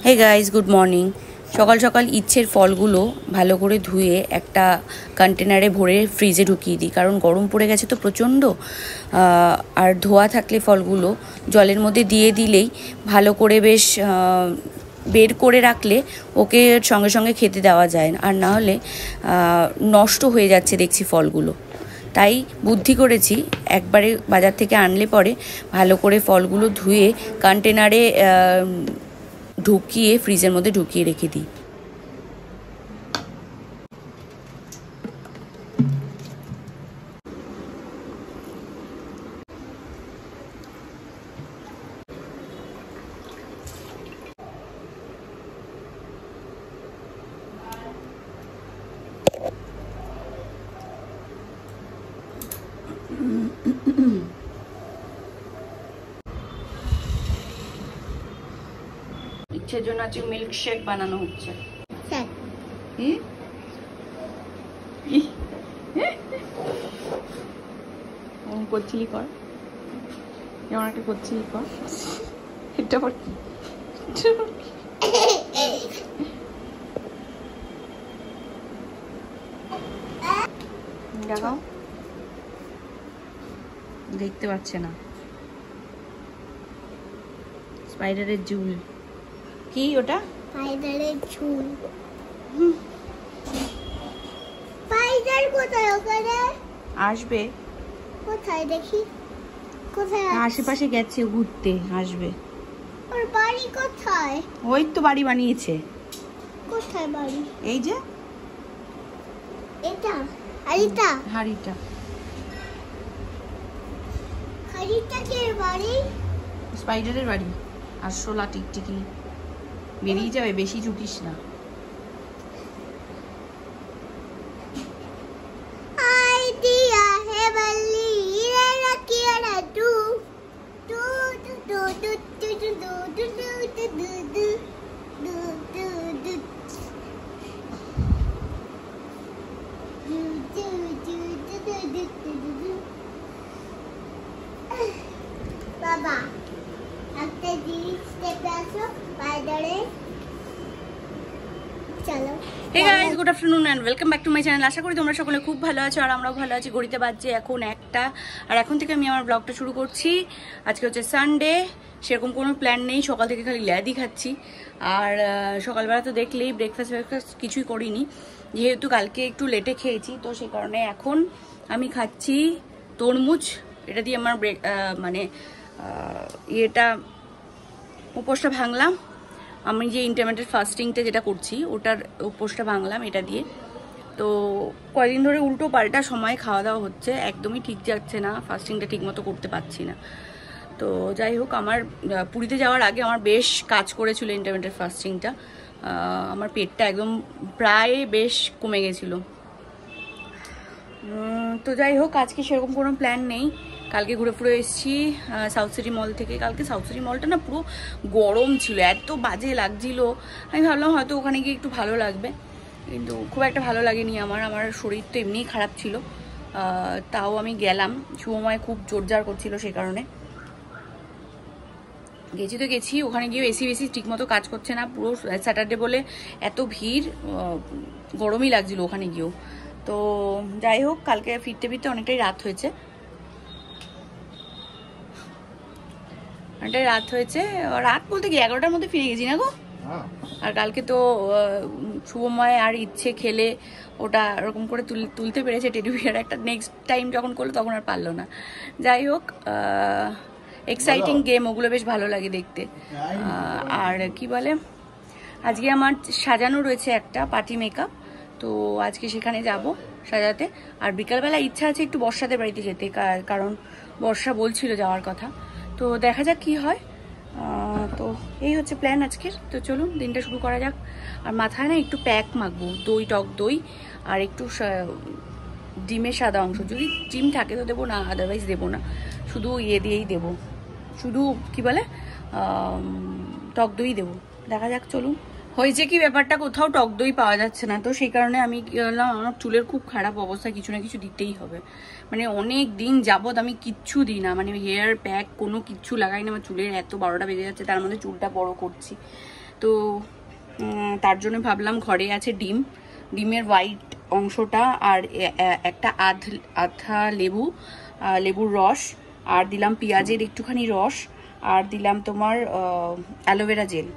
Hey guys, good morning. সকাল সকাল ইচ্ছের ফলগুলো ভালো করে ধুয়ে একটা কন্টেনারে ভরে ফ্রিজে ঢুকিয়ে দিই, কারণ গরম পড়ে গেছে তো প্রচণ্ড। আর ধোয়া থাকলে ফলগুলো জলের মধ্যে দিয়ে দিলেই ভালো করে বেশ বের করে রাখলে ওকে সঙ্গে সঙ্গে খেতে দেওয়া যায়, আর না হলে নষ্ট হয়ে যাচ্ছে দেখছি ফলগুলো। তাই বুদ্ধি করেছি, একবারে বাজার থেকে আনলে পরে ভালো করে ফলগুলো ধুয়ে কন্টেনারে ঢুকিয়ে ফ্রিজের মধ্যে ঢুকিয়ে রেখে দিই। ইচ্ছের জন্য আজকে মিল্ক শেক বানানো হচ্ছে। করছিলি কর, যেমন একটা করছিলি কর। এটা আবার কি? দেখাও, দেখতে পাচ্ছে না। স্পাইডারের ঝুল। কি ওটা? স্পাইডারের ঝুল। স্পাইডার কোথায়? ওখানে আসবে। কোথায় দেখি? কোথায়? আশেপাশে গেছে ঘুরতে, আসবে। ওর বাড়ি কোথায়? ওই তো বাড়ি বানিয়েছে। কোথায় বাড়ি? এই যে এটা হাড়িটা। হাড়িটা। হাড়িটা কে বাড়ি? স্পাইডারের বাড়ি। আর শোলা টিকটিকি বেরিয়ে যাবে, বেশি ঝুঁকিস না। বাবা একটা জিনিস দেখতে আসো, স্পাইডারে। চলো। Hey guys, good afternoon and welcome back to my channel. আশা করি তোমরা সকলে খুব ভালো আছো, আর আমরাও ভালো আছি। ঘড়িতে বাজছে এখন 1টা, আর এখন থেকে আমি আমার ব্লগটা শুরু করছি। আজকে হচ্ছে সানডে, সেরকম কোনো প্ল্যান নেই, সকাল থেকে খালি ল্যাদি খাচ্ছি। আর সকালবেলা তো দেখলেই ব্রেকফাস্ট কিছুই করিনি, যেহেতু কালকে একটু লেটে খেয়েছি, তো সেই কারণে এখন আমি খাচ্ছি তরমুজ। এটা দিয়ে আমার মানে ইয়েটা উপোসটা ভাঙলাম। আমি যে ইন্টারমিডিয়েট ফাস্টিংটা যেটা করছি ওটার উপোসটা ভাঙলাম এটা দিয়ে। তো কয়েকদিন ধরে উল্টো পাল্টা সময় খাওয়া দাওয়া হচ্ছে, একদমই ঠিক যাচ্ছে না, ফাস্টিংটা ঠিক মতো করতে পারছি না। তো যাই হোক, আমার পুরীতে যাওয়ার আগে আমার বেশ কাজ করেছিল ইন্টারমিডিয়েট ফাস্টিংটা। আমার পেটটা একদম প্রায় বেশ কমে গেছিলো। তো যাই হোক, আজকে সেরকম কোনো প্ল্যান নেই। কালকে ঘুরে ফুরে এসেছি সাউথ সিটি মল থেকে। কালকে সাউথ সিটি মলটা না পুরো গরম ছিল, এত বাজে লাগছিল। আমি ভাবলাম হয়তো ওখানে গিয়ে একটু ভালো লাগবে, কিন্তু খুব একটা ভালো লাগেনি। আমার শরীর তো এমনিই খারাপ ছিল, তাও আমি গেলাম। শুভময় খুব জোরজার করছিল, সে কারণে গেছি। তো গেছি, ওখানে গিয়েও এসি ঠিকমতো কাজ করছে না, পুরো স্যাটারডে বলে এত ভিড়, গরমই লাগছিল ওখানে গিয়েও। তো যাই হোক, কালকে ফিরতে ফিরতে অনেকটাই রাত হয়েছে। রাত বলতে কি 11টার মধ্যে ফিরে গেছি না গো। আর কালকে তো শুভময় আর ইচ্ছে খেলে ওটা ওরকম করে তুলতে পেরেছে টেডি বিয়ার একটা। নেক্সট টাইম যখন করলো তখন আর পারলো না। যাই হোক, এক্সাইটিং গেম, ওগুলো বেশ ভালো লাগে দেখতে। আর কি বলে, আজকে আমার সাজানো রয়েছে একটা পার্টি মেকআপ, তো আজকে সেখানে যাব সাজাতে। আর বিকালবেলা ইচ্ছা আছে একটু বর্ষাদের বাড়িতে যেতে, কারণ বর্ষা বলছিল যাওয়ার কথা। তো দেখা যাক কি হয়। তো এই হচ্ছে প্ল্যান আজকের। তো চলুন দিনটা শুরু করা যাক। আর মাথায় না একটু প্যাক মাখবো, টক দই আর একটু ডিমের সাদা অংশ, যদি ডিম থাকে তো দেবো, না আদারওয়াইজ দেবো না, শুধু ইয়ে দিয়েই দেবো, শুধু কি বলে টক দই দেবো। দেখা যাক, চলুন। হয়েছে কি ব্যাপারটা, কোথাও টক দই পাওয়া যাচ্ছে না, তো সেই কারণে আমি কি করলাম, আমার চুলের খুব খারাপ অবস্থা, কিছু না কিছু দিতেই হবে। মানে অনেক দিন যাবত আমি কিচ্ছু দিই না, মানে হেয়ার প্যাক কোনো কিচ্ছু লাগাই না। আমার চুলের এত 12টা বেজে যাচ্ছে, তার মধ্যে চুলটা বড় করছি। তো তার জন্য ভাবলাম ঘরে আছে ডিমের হোয়াইট অংশটা আর একটা আধা লেবুর রস, আর দিলাম পেঁয়াজের একটুখানি রস, আর দিলাম তোমার অ্যালোভেরা জেল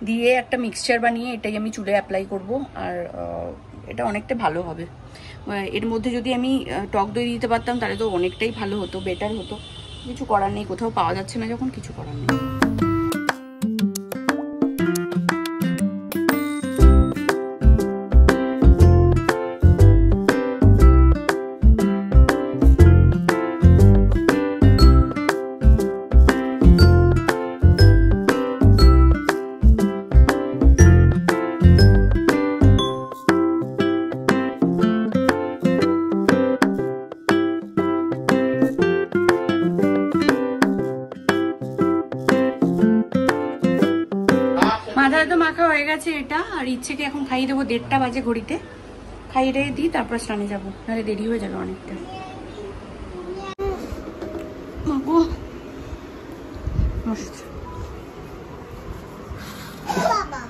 দিয়ে একটা মিক্সচার বানিয়ে এটাই আমি চুলে অ্যাপ্লাই করব। আর এটা অনেকটা ভালো হবে। এর মধ্যে যদি আমি টক দই দিতে পারতাম তাহলে তো অনেকটাই ভালো হতো, বেটার হতো। কিছু করার নেই, কোথাও পাওয়া যাচ্ছে না যখন, কিছু করার নেই। মাথায় তো মাখা হয়ে গেছে এটা, আর ইচ্ছেকে এখন খাইয়ে দেবো। 1:30 বাজে ঘড়িতে, খাইয়ে রেখে দিই, তারপর স্নানে যাবো, নাহলে দেরি হয়ে যাবে অনেকটা। মাগো বাবা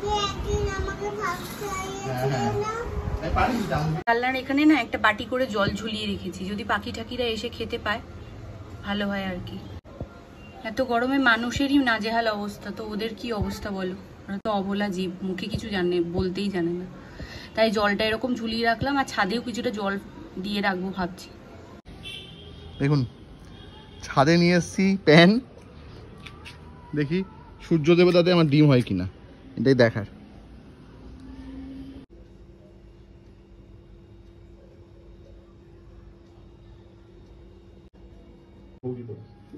তুমি একদিন আমাকে ভাত খাইয়েছিলে না? কালনার এখানে না একটা বাটি করে জল ঝুলিয়ে রেখেছি, যদি পাখি ঠাকিরা এসে খেতে পায় ভালো হয় আর কি। এত গরমে মানুষেরই নাজেহাল অবস্থা, তো ওদের কি অবস্থা বলো? ওরা তো অবলা জীব, মুখে কিছু জানে, বলতেই জানে না। তাই জলটা এরকম ঝুলিয়ে রাখলাম, আর ছাদেও কিছুটা জল দিয়ে রাখবো ভাবছি। দেখুন ছাদে নিয়ে এসছি প্যান, দেখি সূর্য দেবতাতে আমার ডিম হয় কিনা, এটাই দেখার।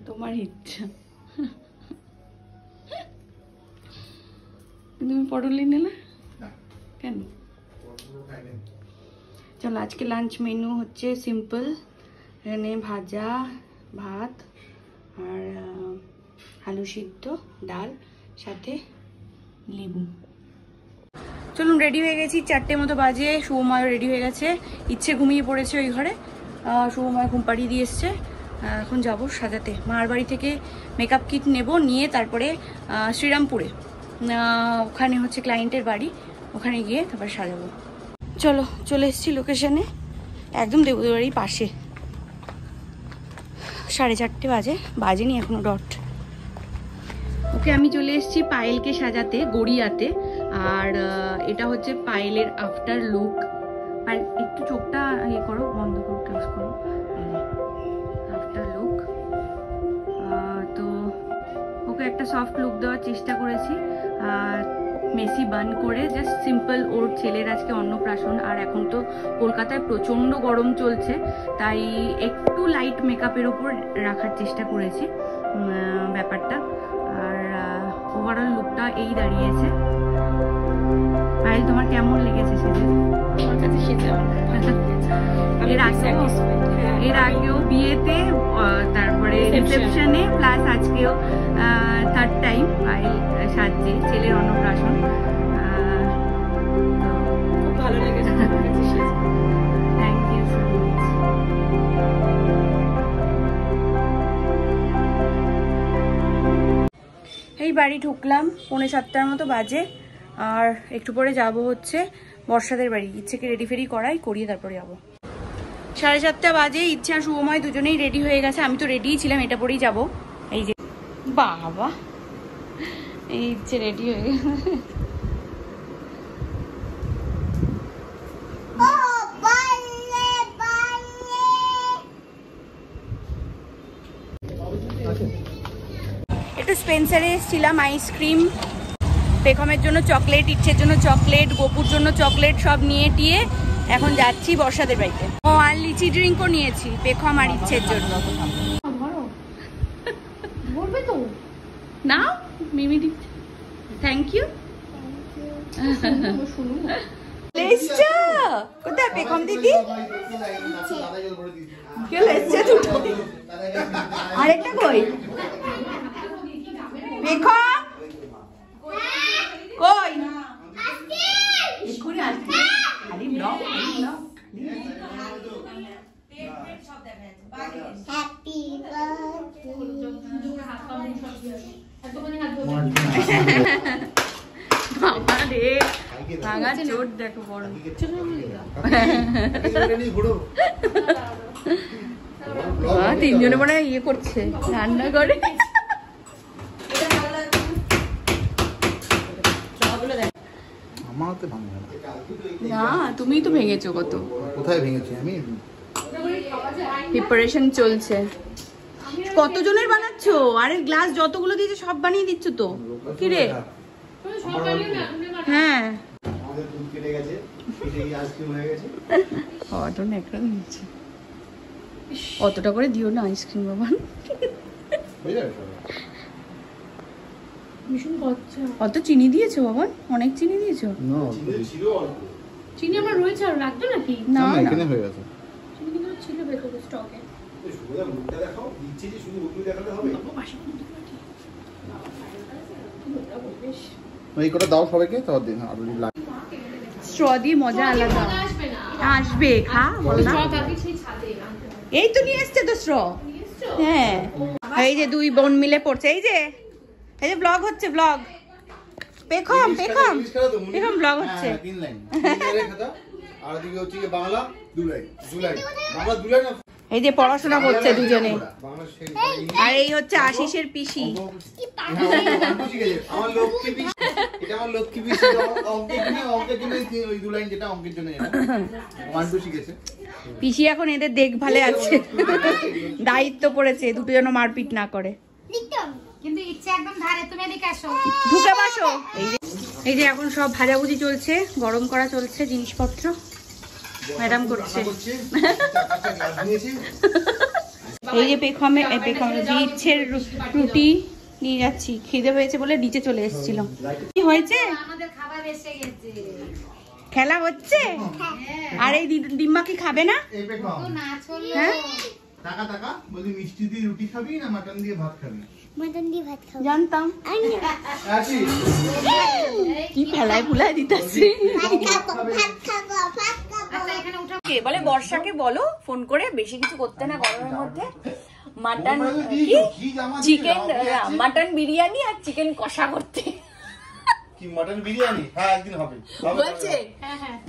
তোমার ইচ্ছা, তুমি পটল নিলে না কেন? চলো আজকে লাঞ্চ মেনু হচ্ছে সিম্পল, এখানে ভাজা ভাত আর আলু সিদ্ধ, ডাল, সাথে লেবু। চলুন রেডি হয়ে গেছি, 4টে মতো বাজে। শুভময় রেডি হয়ে গেছে, ইচ্ছে ঘুমিয়ে পড়েছে ওই ঘরে, শুভময় ঘুম পাড়িয়ে দিয়ে এসছে। এখন যাব সাজাতে, মার বাড়ি থেকে মেকআপ কিট নেব, নিয়ে তারপরে শ্রীরামপুরে ওখানে হচ্ছে ক্লায়েন্টের বাড়ি, ওখানে গিয়ে তারপর সাজাবো। চলো চলে এসেছি লোকেশনে, একদম দেবুদের বাড়ির পাশে। 4:30 বাজেনি এখনো ডট। ওকে আমি চলে এসেছি পায়েলকে সাজাতে গড়িয়াতে, আর এটা হচ্ছে পায়েলের আফটার লুক। পায়েল একটু চোখটা ইয়ে করো, বন্ধ করো, ক্লোজ করো। আফটার লুক, তো ওকে একটা সফট লুক দেওয়ার চেষ্টা করেছি, আর মেসি বান করে জাস্ট সিম্পল। ওর ছেলের আজকে অন্নপ্রাশন, আর এখন তো কলকাতায় প্রচণ্ড গরম চলছে, তাই একটু লাইট মেকআপের ওপর রাখার চেষ্টা করেছি ব্যাপারটা। আর ওভারঅল লুকটা এই দাঁড়িয়েছে। পায়েল তোমার কেমন লেগেছে সেজে? আমার কাছে সেজে এর আগেও বিয়েতে, তারপরে রিসেপশনে, প্লাস আজকেও 3rd টাইম পায়েল সাজছে, ছেলের অন্নপ্রাশন। খুব ভালো লেগেছে, থ্যাংক ইউ সো মাচ। এই বাড়ি ঢুকলাম, 6:45 মতো বাজে, আর একটু পরে যাব হচ্ছে বর্ষাদের বাড়ি। ইচ্ছেকে রেডি ফেডি করিয়ে তারপরে যাবো। 4:30 বাজে, ইচ্ছে আর শুভময় দুজনেই রেডি হয়ে গেছে, আমি তো রেডিই ছিলাম, এটা পরেই যাব। এই যে বাবা, এই ইচ্ছে রেডি হয়ে গেছে। একটু স্পেন্সারে এসেছিলাম, আইসক্রিম, পেখমের জন্য চকলেট, ইচ্ছের জন্য চকলেট, গোপুর জন্য চকলেট, সব নিয়ে টিয়ে এখন যাচ্ছি বর্ষাদের বাড়িতে। ও আর লিচি ড্রিঙ্কও নিয়েছি পেখম আর ইচ্ছের জন্য। বলবে তো না, মিমি দিচ্ছে। Thank you. কোথায় পেখম দিদি? আরেকটা কই পেখম? কই এক্ষুনি আসছে। খালি ব্লগ হ্যাপি বার্থডে। বাবা রে ভাঙা চোট দেখো বড়। তিনজনে মনে হয় ইয়ে করছে রান্না করে। না তুমিই তো ভেঙেছো কত। কোথায় ভেঙেছি আমি? প্রিপারেশন চলছে। কতজনের বানাচ্ছো? আরে গ্লাস যতগুলো দিয়েছে সব বানিয়ে দিচ্ছ তো। কি রে? হ্যাঁ অতটা করে দিও না আইসক্রিম বাবা। অত চিনি দিয়েছো বাবা? অনেক চিনি দিয়েছো? চিনি আমার রয়েছে আর লাগতো নাকি? না এখানে হয়ে গেছে। চিনি কিন্তু ছিল ভেতরে স্টকে। এই কটা দাও সবাইকে, তারপর দিন আরো লাগে। স্ট্র দিয়ে মজা আলাদা। আসবে না। আসবে খা বল না। স্টক আগে সেই ছাদে আনতে হবে। এই তো নিয়ে এসছে তো স্ট্র। হ্যাঁ এই যে দুই বোন মিলে পড়ছে। এই যে ব্লগ হচ্ছে, ব্লগ। পেখম ব্লগ হচ্ছে। তিন লাইন খাতা আর দিকে হচ্ছে কি বাংলা দু লাইন বাংলা দু লাইন। এই যে পড়াশোনা করছে দুজনে। বাংলা আর এই হচ্ছে আশিসের পিসি। আমার লক্ষ্মী পিসি, এটা আমার লক্ষ্মী পিসি। অঙ্কের জন্য ওই দু লাইন যেটা অঙ্কের জন্য ওয়ান টু শিখেছে। পিসি এখন এদের দেখভালে আছে, দায়িত্ব পড়েছে দুটো যেন মারপিট না করে। কিন্তু ইচ্ছে একদম ধারে, তুমি এদিকে আসো। ঢুকে বসো। এই যে এখন সব ভাজাভুজি চলছে, গরম করা চলছে জিনিসপত্র। ম্যাডাম করছে। এই যে পেখমে ইচ্ছের রুটি নিয়ে যাচ্ছি, খিদে হয়েছে বলে নিচে চলে এসেছিল। কি হয়েছে? আমাদের খাবার এসে গেছে। খেলা হচ্ছে। আর এই ডিম্মা কি খাবে না? তো না চললো। হ্যাঁ টাকা টাকা বলি মিষ্টি দিয়ে রুটি খাবি না মাটন দিয়ে ভাত খাবি? মটন দিয়ে ভাত খাবো। জানতাম। আসি কি ফেলায় ফুলায় দিতেছি। আচ্ছা এখানে উঠো। কে বলে বর্ষাকে বলো ফোন করে বেশি কিছু করতে না গরমের মধ্যে, মাটন কি চিকেন মাটন বিরিয়ানি আর চিকেন কষা করতে। কি মাটন বিরিয়ানি? হ্যাঁ একদিন হবে। বলছে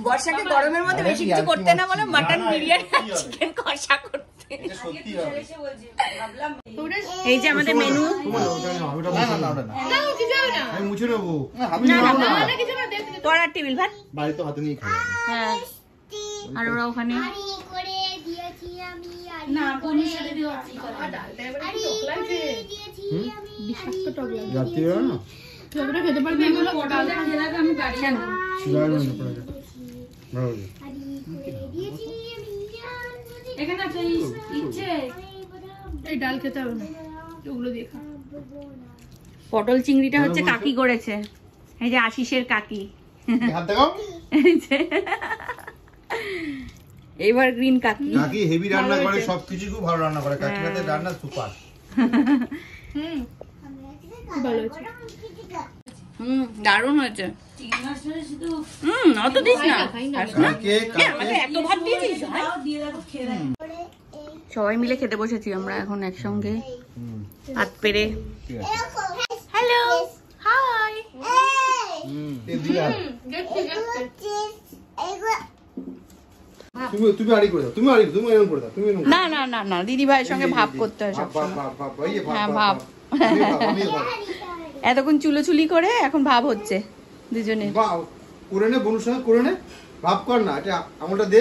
বর্ষাকে গরমের মধ্যে বেশি কিছু করতে না বলে মাটন বিরিয়ানি আর চিকেন কষা করতে। এটা সত্যি হবে। এই যে আমাদের মেনু। না কিছু হবে না। আমি মুছে নেবো। না কিছু না, দেখতে পড়ার টেবিল ভাত। বাড়িতে হাতে নিয়ে খাই। হ্যাঁ আর ওরা ওখানে করে দিয়েছি আমি। না পনির সাথে দিও কি করে? ডালটা এবারে কি টক লাগছে? দিয়েছি আমি। বিষাক্ত টক লাগছে। রাত্রি না যতটা খেতে পারবি এগুলো পটাল দিয়ে রাখ, আমি বাড়ি যাব। সুগার না পড়ে যায়। ভালো দিয়েছি আমি। এখানে আছে ইচ্ছে। এই ডাল খেতে হবে না, ওগুলো দিয়ে খা। পটল চিংড়িটা হচ্ছে কাকি করেছে। এই যে আশিসের কাকি। হাত দেখাও। এই যে এবার গ্রিন কাকি। কাকি হেভি রান্না করে, সবকিছু খুব ভালো রান্না করে। কাকির হাতে রান্না সুপার। ভালো হয়েছে। দারুণ হয়েছে। অত দিস না। এত ভাত দিয়েছিস? সবাই মিলে খেতে বসেছি আমরা এখন একসঙ্গে হাত পেরে। Hello hi. তুমি আড়ি করে দাও, তুমি এরকম করে দাও, তুমি এরকম। না না না না দিদি ভাইয়ের সঙ্গে ভাব করতে হয় সবসময়। হ্যাঁ ভাব। এতক্ষণ চুলোচুলি করে এখন ভাব হচ্ছে দুজনে। করে নে বনুর সঙ্গে করে নে, ভাব কর না। এটা আমারটা দে।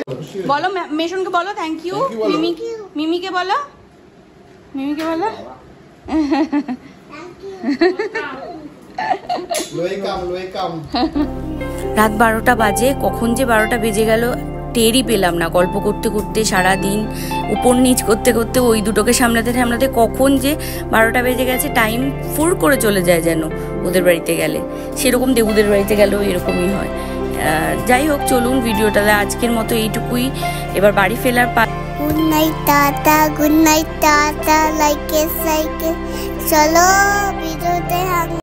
বলো মেশনকে বলো থ্যাংক ইউ। মিমিকে বলো, মিমিকে বলো। রাত 12টা বাজে। কখন যে 12টা বেজে গেল টেরই পেলাম না। গল্প করতে করতে সারাদিন উপর নিচ করতে করতে ওই দুটোকে সামলাতে সামলাতে কখন যে 12টা বেজে গেছে টাইম ফুর করে চলে যায় যেন। ওদের বাড়িতে গেলে সেরকম, দেবুদের বাড়িতে গেলেও এরকমই হয়। যাই হোক চলুন ভিডিওটা আজকের মতো এইটুকুই। এবার বাড়ি ফেরার good night tata, good night tata. Like চলো ভিডিওতে